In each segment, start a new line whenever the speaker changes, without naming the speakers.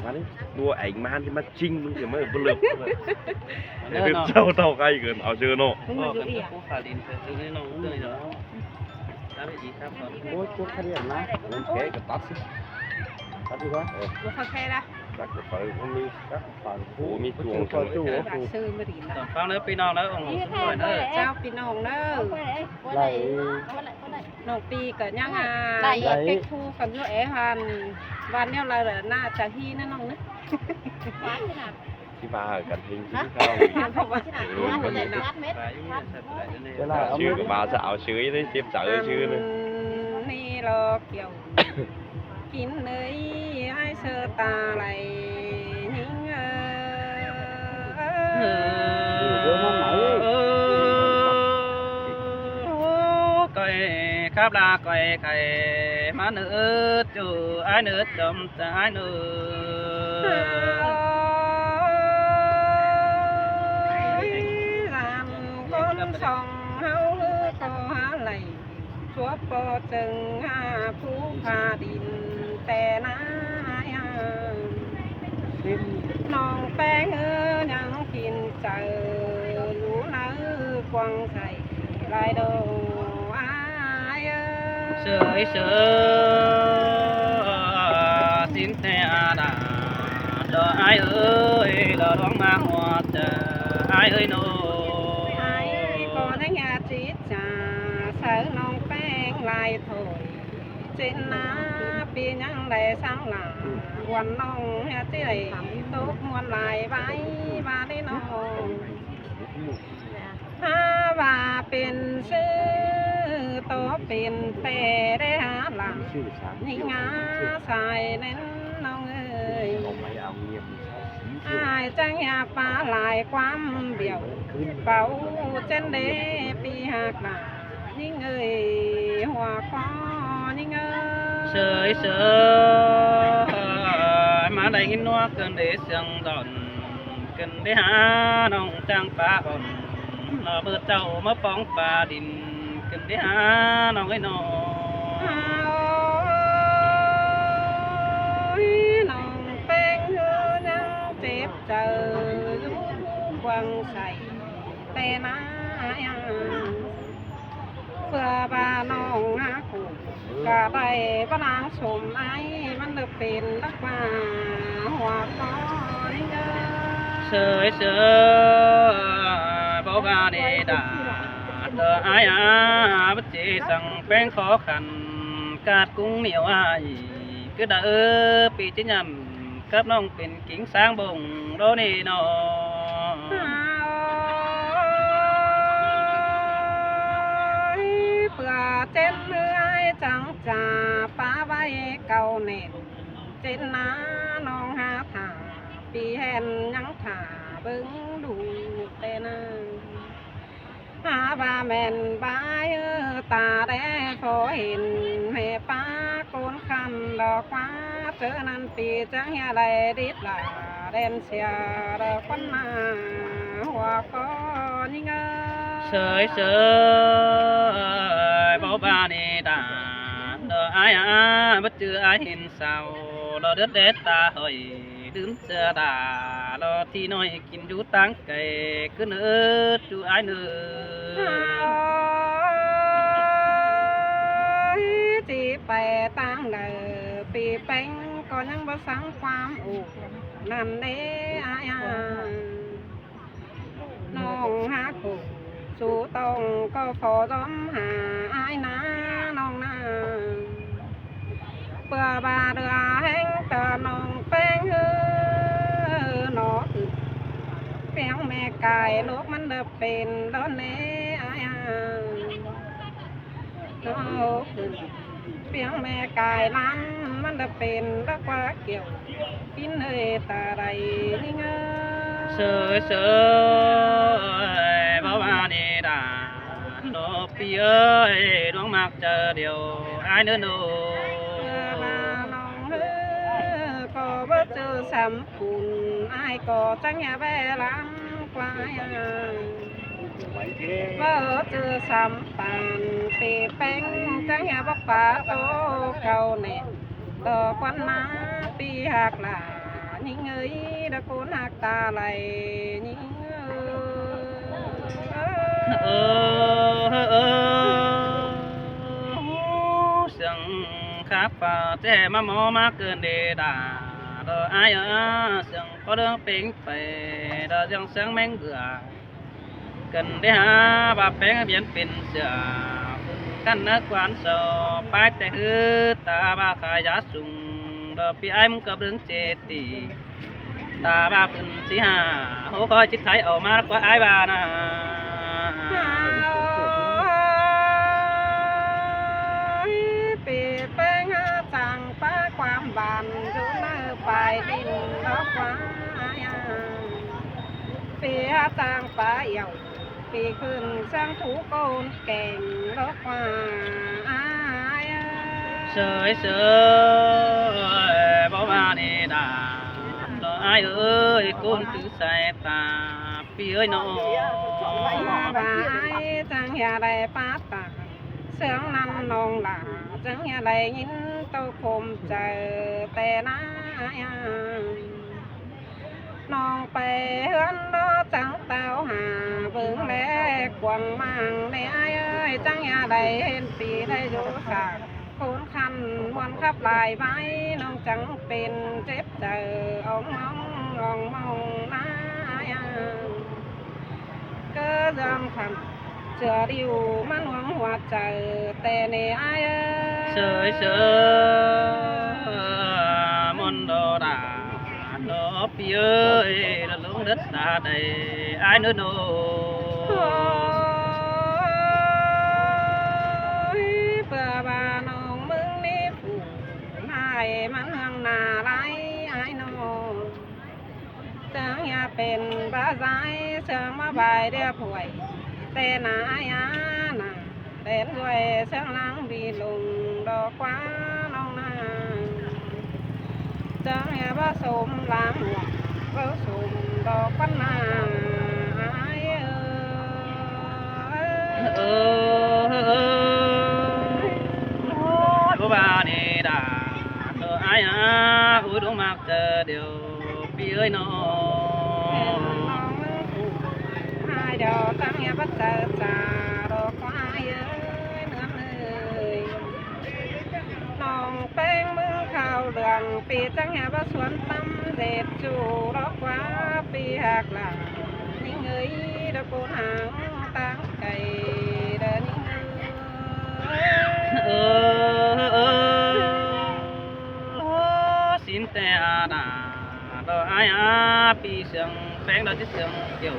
มาดิđua ảnh man thì mắt chinhมึงจะไม่บลึบđể biết sâu tàu cay gầnเอาเจอโน่
ผู้ขาดินคือน้องเลยเนาะแล้วไปดีครับก่อน
โอ้ยพวกขยันนะโอเคก็ตัดสิตัดดีกว่า
บุคคลละ
ตัดก็ไปมันมีตัดปากโอ้มีจวง
บาซื้อมาดีละ
ต่อฟังเนื้อปีน้องแล้วองค์สวยเนอะ
เจ้าพี่น้องเด้อ
ไหล
น้องปีก็ยังเก็กทูกันอยู่หันวันนี้เราน่าจะฮีนั่นน้องนะ
ที่มากันทิ้งที่เข้า
เพราะว่า
ชื่อกับbà sẽ ảo sưởi đấy tiếp trợชื่อเลย
นี่รอเกี่ยวกินเลยให้เสื้อตาไหลหิ้ง
coi khắp la coi cày má nữ chú ai nữ chồng ai nữ
con sông háo hư co há lầy chúa po chừng phú pha đình tè ná nòng bé ngơ nhang kín chờ lũ nỡ quăng thầy lại đồ ai
sưởi sửa xin xe đà đò ai ơi đò đoán mang hoa ai ơi nô
ai có đánh nhà chít trà sợ nòng bé lại thổi trên ná pi nhang đầy sáng là quần nòng hè chỉ đầy tốt muôn lại vai và đi nó ha vàเป็นชื่อโตเป็นแต่ได้หาหลังยิ่งงาใส่เน้นน้องเอ้ยอายจังอยากปลาหลายความเบี่ยวเป่าเจนเดปีหักหนายิ่งเอ้ยหัวคอยิ่งเอ้ย
sưởi sửa mà đây in noa cần để sương đòn cần để há nông trang phá bồn nó bơ trâu mất phóng phá đình cần để há nông cái nọ
nông bên hư nhang chép chờ quăng say tè ná vừa bà nông á cụ cả đây có đang sum aiมันđượcเป็นรักมาหัวก้อนเด้อ
sưởi sửa bao ba đi đà đờ ai à bất chỉ rằng bên khó khăn cát cũng nhiều ai cứ đỡ bị chứ nhầm cấp nôngเป็นkính sáng bồng đô nì nọ
เพื่อเจ็ดเมื่อยจังจ่าป้าไว้เก่าเน็ตเจ็ดน้าน้องหาถาปีแห่นยังถาเบิ้งดูแต่นาหาบาแม่นบายตาแดงพอเห็นแม่ป้าโกนคันดอกว่าเจอนันปีจังอะไรดิดล่ะเด่นเสียดอกคนมาหัวก็ยิ่ง
sưởi sửa bao ba đi đà đờ ai à bất chưa ai hình sao lo đứt đết ta hỏi đứng chờ đà lo thì nói kín chú tăng cây cứ nữa chú ai nữa
chỉไปตั้งเลยปีแป้งก็ยังบ่สังความอุกนั่นเด้อายน้องหาคู่สู่ต้องก็พอร้อมหาอายนะน้องนะเพื่อบาเดือแห้งตาน้องแป้งหนอเปียงแม่ไก่ลูกมันเดือเป็นโดนเน่อายน้องเปียงแม่ไก่ล้านมันเดือเป็นรักว่าเกี่ยวกินเอ้ตาใดนี่เงอ
sưởi sửa bao ba đi đà nó pi ơi đoán mặc chờ điều ai nữa nô
ก็บ่เจอสัมปุนอายก็จังอย่าแวล้ำกลายบ่เจอสัมปันปีแป้งจังอย่าบ่ป่าโตเก่าแน่ต่อควันมาปีหักหลา những người đã cuốn hạt ta lại những
sừng khắp và trẻ mà mò mà cơn đề đà đó ai ở sừng có đường pin phải đó dòng sáng men gửa cần để ha bà bén biến pin sửa căn nước quán sò báiแต่ฮืตาบาขายาสุงดอกพี่ไอ้มึงกับเรื่องเจตีตาบาเป็นสิหาโหคอยจิตไทยออกมากว่าไอ้บานะ
ปีแป้งจังป้าความบานอยู่เนื้อไปดินดอกว่าปีจังป้าเหี่ยวปีขึ้นสร้างถูโกนเก่งดอกว่า
sơi sơi bao ba nè đà đó ai ơi con tự sai ta pi ơi nó
bà ai chẳng nhà đây phát ta sướng năm nông là chẳng nhà đây nhìn tôi cùng chờ tè ná nông bè hơn đó chẳng tao hà vững lẽ quần mang nè ai ơi chẳng nhà đây hên pi đây dù sạc khốn khăn muốn khắp lại vai nông chẳngเป็นเจ็บเจอông mong ná cơ giam khăn chờ điều mà nuông hoa chờ tè nè ai ơi
sơi sơi môn đồ đà nó pi ơi là lũng đất xa đầy ai nữa nô
bờ bà nông mưng ní phủ haiมันเมืองนาไรไอ้โนเสียงอย่าเป็นภาษาเสียงมาบายเดียป่วยแต่นายานาเต้นด้วยเสียงลังบีลงดอกว้าน้องนาเสียงอย่าผสมล้างหัวผสมดอกปันนา
cô bà nè đà thờ ai à ui đúng mặc chờ điều pi ơi nó
hai đò tăng nghe bắt chờ trà đò có ai ơi nữa ơi nòng beng mương khao đường pi tăng nghe bắt xuân tâm dệt chủ đó quá pi hạt là những người đã cố hàng tăng cày đã những
xin te đà đó ai à pi sương beng đó chứ sương kiểu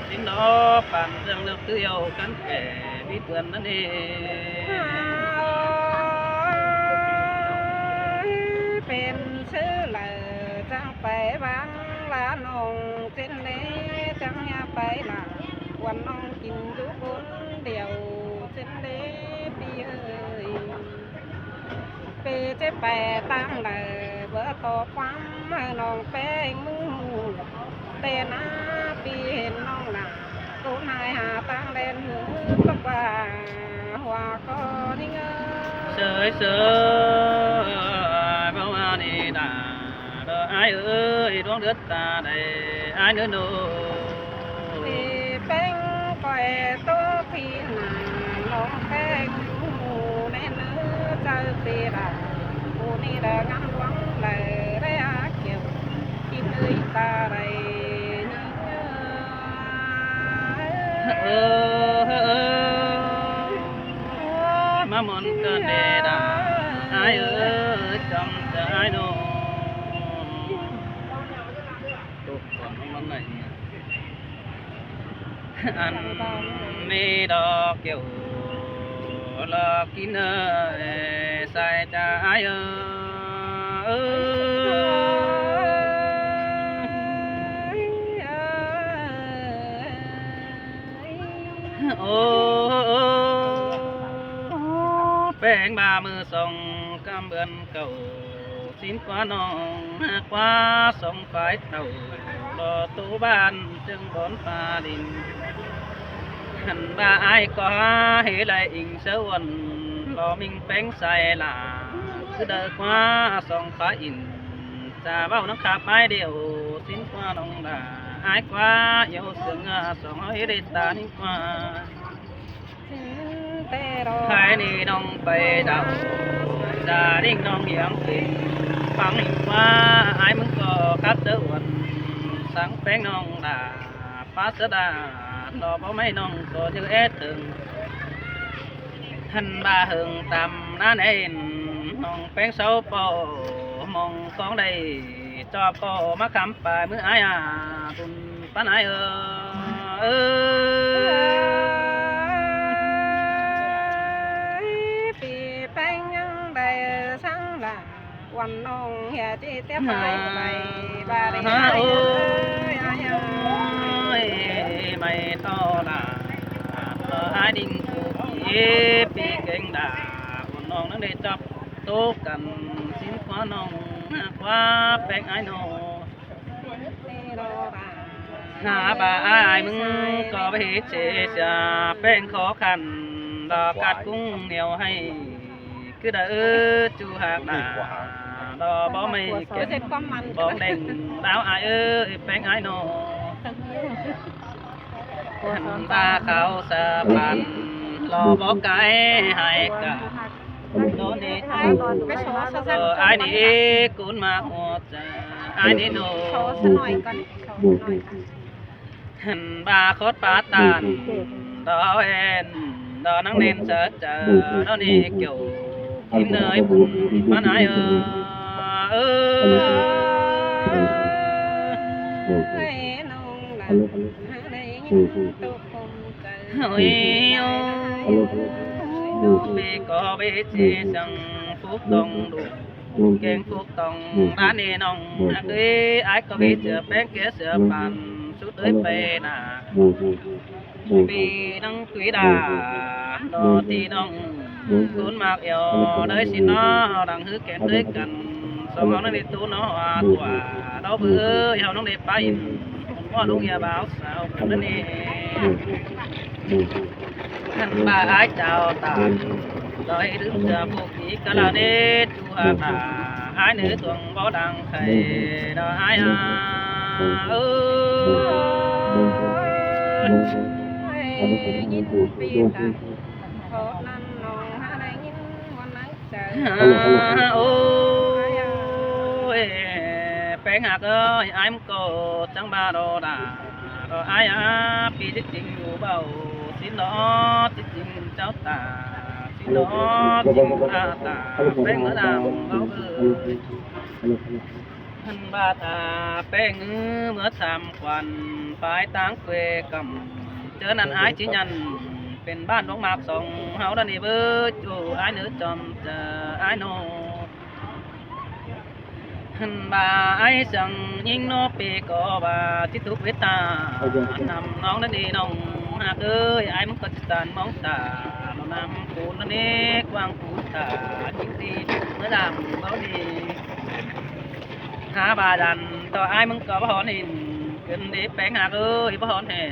xin đó bàn dương nước tư yêu cắn kẻ biết vườn đó đi
เป็นชื่อเลยจังไปบ้านลานงเส้นเล่จังอย่าไปหลังวันน้องกินอยู่บนเดียวเส้นเล่ปีเอ้ยเปเจ๊แปตั้งเลยเบอร์ต่อความน้องแป้งมือแต่น้าปีเห็นน้องหนากูนายหาตั้งเล่นมือตบว่าหัวก็นิ่งเอ้ย
sơi sơi bao à nè đà đó ai ơi đón đất ta đây ai nữa nô
ปีแป้งก่อยโตพี่นาน้องแป้งอยู่ในเนื้อใจปีละกูนี่ละงานหลวงเลยได้อาเกี่ยวกินเอ้ยตาไร
mà mòn cơn đê đà ai ơi trong chờ ai nô còn không món này ăn mê đo kiểu là kín ơi sai cha ai bèn ba mưa sông cam bươn cầu xin qua nòng qua sông phải tàu lo tú ban chân bón pha đình hẳn ba ai có hễ lại in sơ quần lo mình bén say là cứ đợi qua sông phải in xa bao nó khắp ai đều xin qua nông đà ai qua yêu sương song ấy đi ta đi qua hai ni nông bay đầu gia đình nông hiểm tình bằng hình qua ai muốn có khắp tớ quần sáng phèn nông đà phá sơ đà lo bao mấy nông có như ế từng hành ba hương tầm nan ên nông phèn sâu po mong con đây cho po mắc khám bài mới ai cùng bán ai
วันน้องเฮียจีเตี้ยไปไปบารีเอ้ย
ไม่ต่อละai đình cụปีเก่งด่าคนน้องนั่งได้จับโต๊ะกันสิ้นกว่าน้องกว่าแป้งไอ้น้องหาบ่าไอ้มึงก็ไปเสียแป้งขอขันดอกกัดกุ้งเหนียวให้คือเด้อจูหากด่าดอบ่ไม่เก็บบ่แดงดาวไอ้แป้งไอ้น้องหันตาเขาสะบันรอบอกไก่ให้กะโดนนี่ไอ้นี่กุนมาหัวใจไอ้นี่โนหันบาโคตรปาตานดอเอ็นดอนังเน้นเจอเจอโดนนี่เกี่ยวกินเนยบุญมาไหนôi bê có bê chê sang phúc tông đủ kênh phúc tông đá nê nông ơi ai có bê chợ bén kia sửa bàn suốt tới bê nà bê nông quý đà đò thì nông cuốn mạc yêu đời xin nó đằng hứa kén tới cần xong nó đi tu nó hòa tỏa đó bữa yêu nó đi bay có đúng nhà báo sao nó đi thân ba ái chào tàn rồi đứng giờ phục chỉ cả là nết chu hà tà ái nữ tuồng bó đằng thầy đó ai ôi bé ngạc ơi ai muốn cô chẳng ba đồ đà rồi ai bị tích tình ngủ bầu xin đó tích tình cháu tà xin đó tình ta tà bé ngỡ làm bao cười thân ba tà bé ngỡ mở tham quan phải táng quê cầm chớ năn ái chỉ nhân เป็นบ้านหลวงมากส่งเฮาดันนี่เบิดอยู่ไอ้เนื้อจอมจะไอ้โนหันบ่าไอ้สั่งยิงโนปีก็บ่าที่ทุกเวตานำน้องนั่นนี่น้องหากเอ้ยไอ้มันก็จะตานมองตาเรานำปูนนั่นนี่กว้างปูนตาจริงดีเมื่อดำเบาดีหาบ่าดันต่อไอ้มึงก็บ่หอนหินขึ้นดีแปลงหากเอ้ยบ่หอนแห่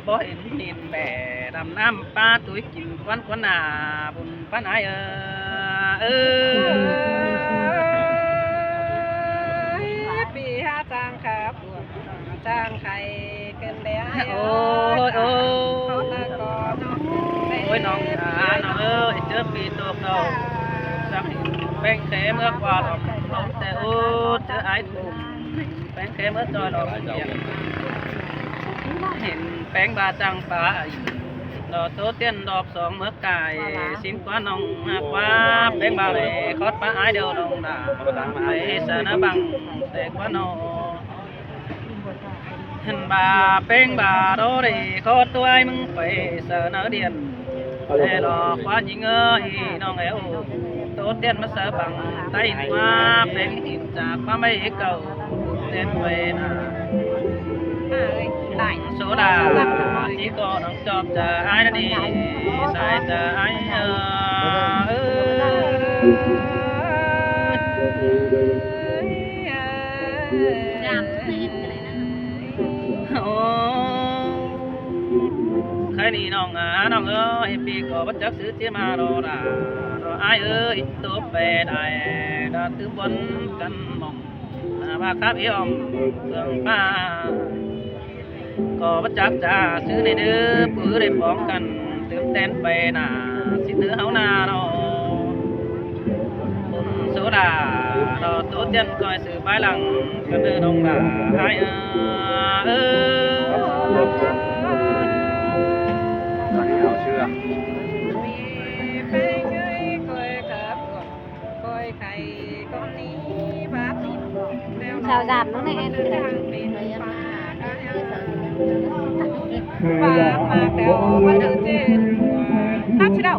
บ่เห็นนินแบดำน้ำปลาตุ้ยกินควันควันหนาบุญป้าไหนปีหาจางขาปวดจางไข่เกินแล้วโอ้ยโอ้ยน้องน้องเจอปีตัวเราสักแป้งแข็เมื่อกว่าเราแต่โอ้เจอไอ้ถุงแป้งแข็เมื่อจอยเราเห็นแป้งบาจังปลาดอกโตเตี้ยนดอกสองเมื่อไก่ซิมกว่าน้องหากว่าแป้งบาเลยคอดปลาไอเดียวน้องด่าไปสนาบังแต่กว่าน้องเห็นบาแป้งบาโดดีคอดตัวไอ้มึงไปเสนอเดียนแต่ดอกว่ายิงเอ้ยน้องเอวโตเตี้ยนมาเสบังไต้ว่าแป้งหินจากว่าไม่เก่าเต้นไปนะsố đà chỉ có nắng chọp chờ ai đi sai chờ ai khai đi nong ơi pi có bất chấp sự chia mà đồ đà rồi ai ơi tốt về đại đã tư vấn căn mong ว่าครับยอมเมืองฟ้าก็ประจักษ์จะซื้อในเด้อปื้อได้ฟ้องกันเติมแตนไปหน้าสิเนื้อเฮาหน้าเนาะบุญโซดาเราตัวเตียนคอยสื่อไปหลังกันเด้อน้องดาให้เออ
ตอนนี้เอาเชื่อ
มีไปเงยคอยกับกดคอยไข่ก้อนนี้บาดติดแล้ว
Sao giảm nó này em
เดิน
kìa.
ทางเป็นป่าก็ยังป่ามาแล้วมาเจอเจนทักเชียว